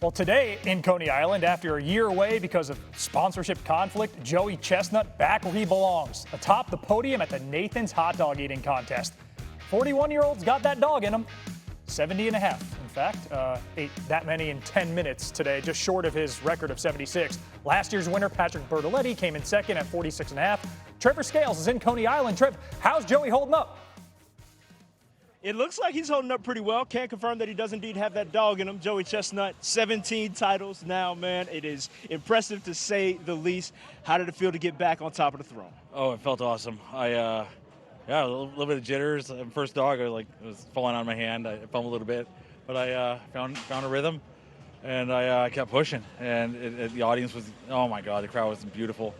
Well, today in Coney Island, after a year away because of sponsorship conflict, Joey Chestnut back where he belongs, atop the podium at the Nathan's hot dog eating contest. 41-year-old's got that dog in him, 70 and a half. In fact, ate that many in 10 minutes today, just short of his record of 76. Last year's winner, Patrick Bertoletti, came in second at 46 and a half. Trevor Scales is in Coney Island. Trev, how's Joey holding up? It looks like he's holding up pretty well. Can't confirm that he does indeed have that dog in him. Joey Chestnut, 17 titles now, man. It is impressive to say the least. How did it feel to get back on top of the throne? Oh, it felt awesome. Yeah, a little bit of jitters. First dog, it was falling on my hand. I fumbled a little bit, but I found a rhythm, and I kept pushing. And the audience was, oh my God, the crowd was beautiful.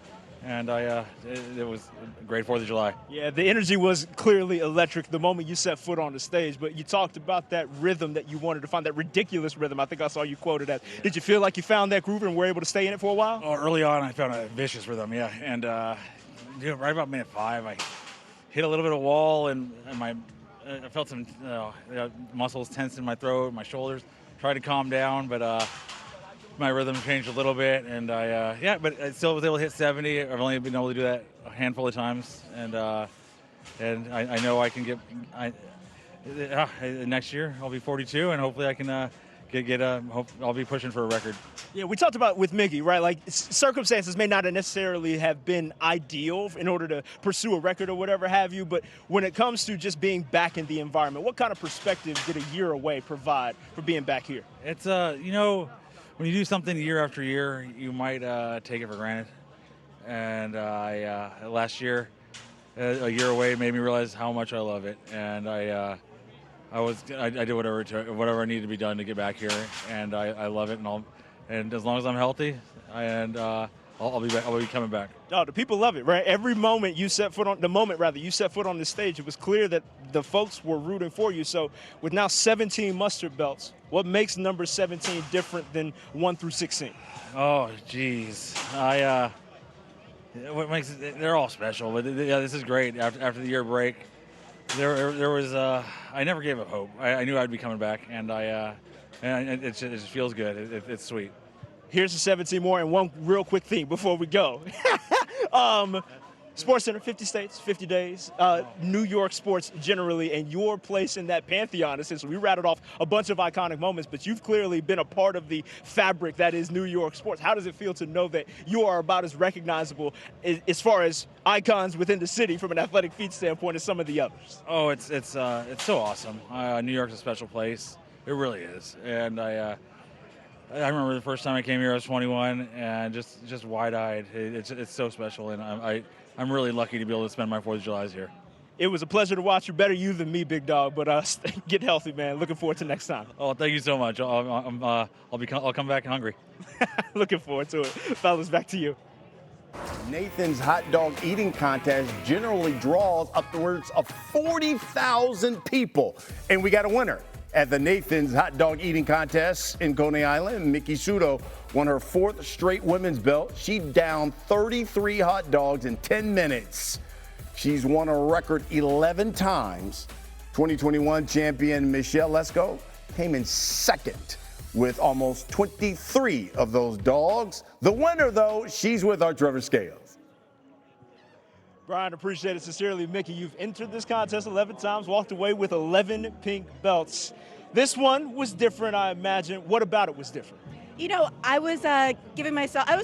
And it was a great 4th of July. Yeah, the energy was clearly electric the moment you set foot on the stage, but you talked about that rhythm that you wanted to find, that ridiculous rhythm. I think I saw you quoted that. Yeah. Did you feel like you found that groove and were able to stay in it for a while? Oh, early on, I found a vicious rhythm, yeah. And right about minute 5, I hit a little bit of wall, and I felt some muscles tense in my throat, my shoulders. Tried to calm down, but my rhythm changed a little bit, and but I still was able to hit 70. I've only been able to do that a handful of times, and I know I can next year I'll be 42, and hopefully I can I'll be pushing for a record. Yeah, we talked about with Miki, right? Like, circumstances may not necessarily have been ideal in order to pursue a record or whatever have you, but when it comes to just being back in the environment, what kind of perspective did a year away provide for being back here? It's when you do something year after year, you might take it for granted. And last year, a year away, made me realize how much I love it. And I did whatever I needed to be done to get back here, and I love it. And as long as I'm healthy, I'll be back. I'll be coming back. Oh, the people love it, right? Every moment you set foot on you set foot on the stage, it was clear that the folks were rooting for you. So with now 17 mustard belts, what makes number 17 different than 1 through 16? Oh, geez. What makes it? They're all special, but yeah, this is great. After the year break, there was I never gave up hope. I knew I'd be coming back, and it just feels good. It's sweet. Here's the 17 more, and one real quick thing before we go. SportsCenter, 50 states, 50 days, New York sports generally, and your place in that pantheon. Essentially, we rattled off a bunch of iconic moments, but you've clearly been a part of the fabric that is New York sports. How does it feel to know that you are about as recognizable as far as icons within the city from an athletic feat standpoint as some of the others? Oh, it's so awesome. New York's a special place. It really is, and I remember the first time I came here, I was 21, and just wide-eyed. It's so special, and I'm really lucky to be able to spend my 4th of July here. It was a pleasure to watch you. Better you than me, big dog. But get healthy, man. Looking forward to next time. Oh, thank you so much. I'll come back hungry. Looking forward to it, fellas. Back to you. Nathan's hot dog eating contest generally draws upwards of 40,000 people, and we got a winner. At the Nathan's hot dog eating contest in Coney Island, Miki Sudo won her 4th straight women's belt. She downed 33 hot dogs in 10 minutes. She's won a record 11 times. 2021 champion Michelle Lesko came in second with almost 23 of those dogs. The winner, though, she's with our Trevor Scales. Brian, appreciate it sincerely. Miki, you've entered this contest 11 times, walked away with 11 pink belts. This one was different, I imagine. What about it was different? You know, I was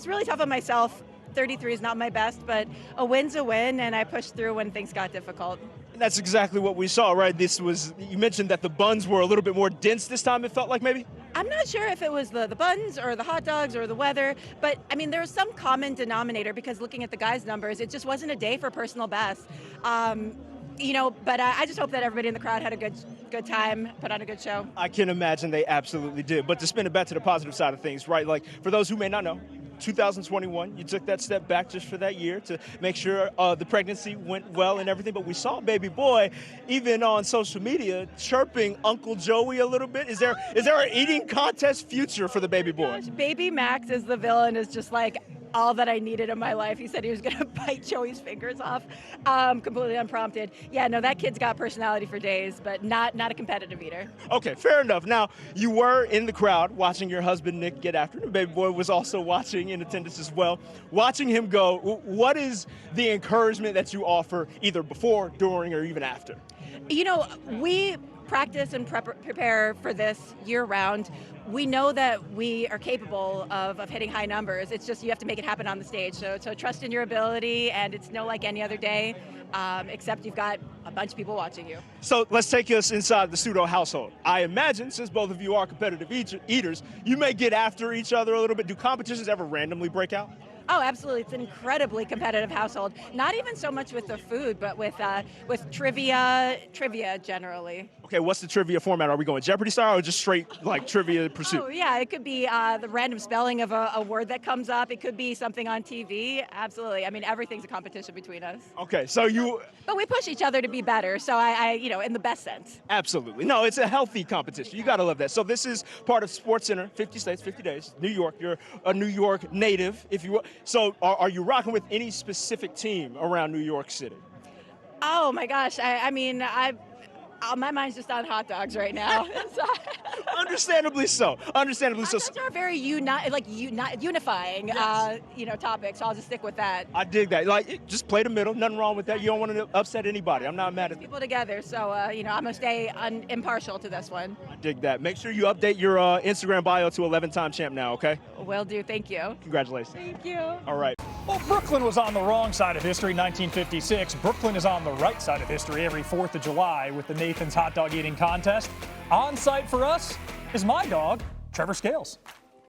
really tough on myself. 33 is not my best, but a win's a win, and I pushed through when things got difficult. That's exactly what we saw, right? You mentioned that the buns were a little bit more dense this time, it felt like maybe? I'm not sure if it was the buns or the hot dogs or the weather, but I mean, there was some common denominator because looking at the guys' numbers, it just wasn't a day for personal best. But I just hope that everybody in the crowd had a good time, put on a good show. I can imagine they absolutely did. But to spin it back to the positive side of things, right? Like, for those who may not know, 2021, you took that step back just for that year to make sure the pregnancy went well and everything. But we saw baby boy, even on social media, chirping Uncle Joey a little bit. Is there an eating contest future for the baby boy? Gosh, baby Max is the villain, is just like all that I needed in my life. He said he was going to bite Joey's fingers off, completely unprompted. Yeah, no, that kid's got personality for days, but not a competitive eater. Okay, fair enough. Now, you were in the crowd watching your husband, Nick, get after it. The baby boy was also watching in attendance as well. Watching him go, what is the encouragement that you offer either before, during, or even after? You know, we practice and prepare for this year-round. We know that we are capable of hitting high numbers. It's just you have to make it happen on the stage. So trust in your ability, and it's no like any other day, except you've got a bunch of people watching you. So let's take us inside the Sudo household. I imagine, since both of you are competitive eaters, you may get after each other a little bit. Do competitions ever randomly break out? Oh, absolutely. It's an incredibly competitive household. Not even so much with the food, but with trivia generally. Okay, what's the trivia format? Are we going Jeopardy style or just straight like Trivia Pursuit? Oh, yeah, it could be the random spelling of a word that comes up. It could be something on TV. Absolutely. I mean, everything's a competition between us. Okay, so you... But we push each other to be better, so I in the best sense. Absolutely. No, it's a healthy competition. You got to love that. So this is part of SportsCenter, 50 states, 50 days, New York. You're a New York native, if you will. So are you rocking with any specific team around New York City? Oh, my gosh. My mind's just on hot dogs right now. Understandably so. Understandably so. Hot dogs are very unifying, topic, so I'll just stick with that. I dig that. Like, just play the middle. Nothing wrong with that. You don't want to upset anybody. I'm not mad at that. People together, so I'm gonna stay impartial to this one. I dig that. Make sure you update your Instagram bio to 11-time champ now, okay? Will do. Thank you. Congratulations. Thank you. All right. Well, Brooklyn was on the wrong side of history in 1956. Brooklyn is on the right side of history every 4th of July with the Nathan's Hot Dog Eating Contest. On site for us is my dog, Trevor Scales.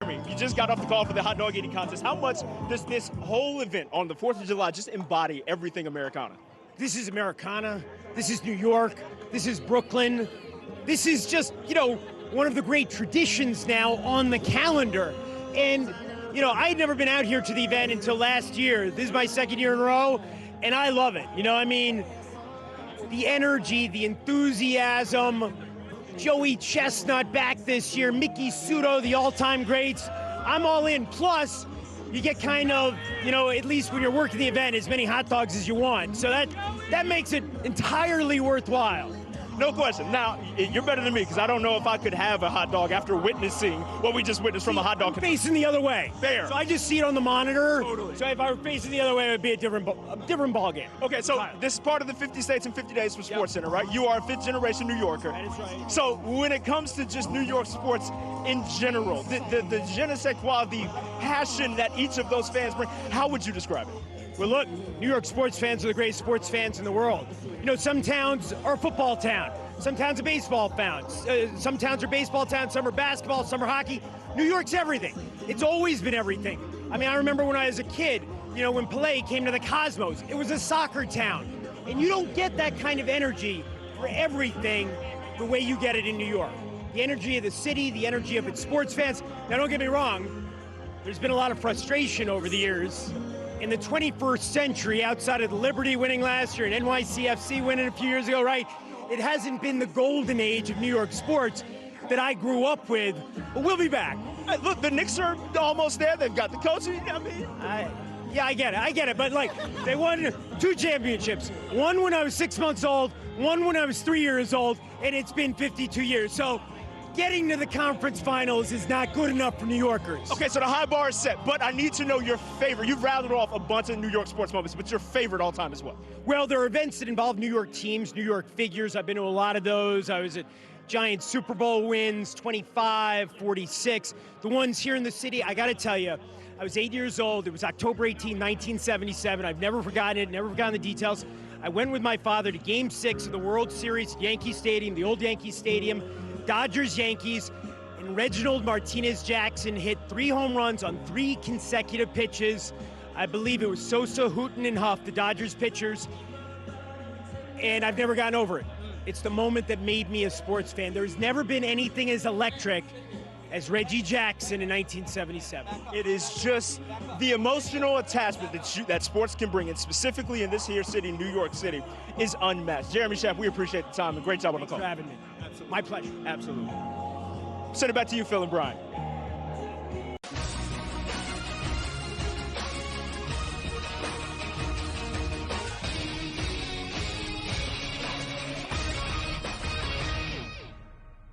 You just got off the call for the hot dog eating contest. How much does this whole event on the 4th of July just embody everything Americana? This is Americana. This is New York. This is Brooklyn. This is just, one of the great traditions now on the calendar. And, I had never been out here to the event until last year. This is my second year in a row, and I love it. The energy, the enthusiasm, Joey Chestnut back this year, Miki Sudo, the all-time greats. I'm all in. Plus, you get kind of, at least when you're working the event, as many hot dogs as you want. So that makes it entirely worthwhile. No question. Now, you're better than me because I don't know if I could have a hot dog after witnessing what we just witnessed from a hot dog. I'm facing the other way. Fair. So I just see it on the monitor. Totally. So if I were facing the other way, it would be a different ball game. Okay, so this is part of the 50 States and 50 Days for SportsCenter, right? You are a fifth-generation New Yorker. That is right. So when it comes to just New York sports in general, the je ne sais quoi, the passion that each of those fans bring, how would you describe it? Well, look, New York sports fans are the greatest sports fans in the world. Some towns are a football town. Some towns are baseball towns. Some towns are baseball towns. Some are basketball. Some are hockey. New York's everything. It's always been everything. I remember when I was a kid, when Pelé came to the Cosmos, it was a soccer town. And you don't get that kind of energy for everything the way you get it in New York. The energy of the city, the energy of its sports fans. Now, don't get me wrong. There's been a lot of frustration over the years. In the 21st century, outside of the Liberty winning last year and NYCFC winning a few years ago, right? It hasn't been the golden age of New York sports that I grew up with, but we'll be back. Hey, look, the Knicks are almost there. They've got the coaching. Yeah, I get it. But they won 2 championships. One when I was 6 months old, one when I was 3 years old, and it's been 52 years. So getting to the conference finals is not good enough for New Yorkers. Okay, so the high bar is set, but I need to know your favorite. You've rattled off a bunch of New York sports moments, but your favorite all time as well. Well, there are events that involve New York teams, New York figures. I've been to a lot of those. I was at Giants Super Bowl wins, 25, 46. The ones here in the city, I got to tell you, I was 8 years old. It was October 18, 1977. I've never forgotten it, never forgotten the details. I went with my father to Game 6 of the World Series at Yankee Stadium, the old Yankee Stadium. Dodgers-Yankees, and Reginald Martinez-Jackson hit 3 home runs on 3 consecutive pitches. I believe it was Sosa, Houghton, and Huff, the Dodgers pitchers, and I've never gotten over it. It's the moment that made me a sports fan. There's never been anything as electric as Reggie Jackson in 1977. It is just the emotional attachment that sports can bring, and specifically in this here city, New York City, is unmatched. Jeremy Schaap, we appreciate the time and great job on the call. Thanks for having me. My pleasure. Absolutely. Send it back to you, Phil and Brian.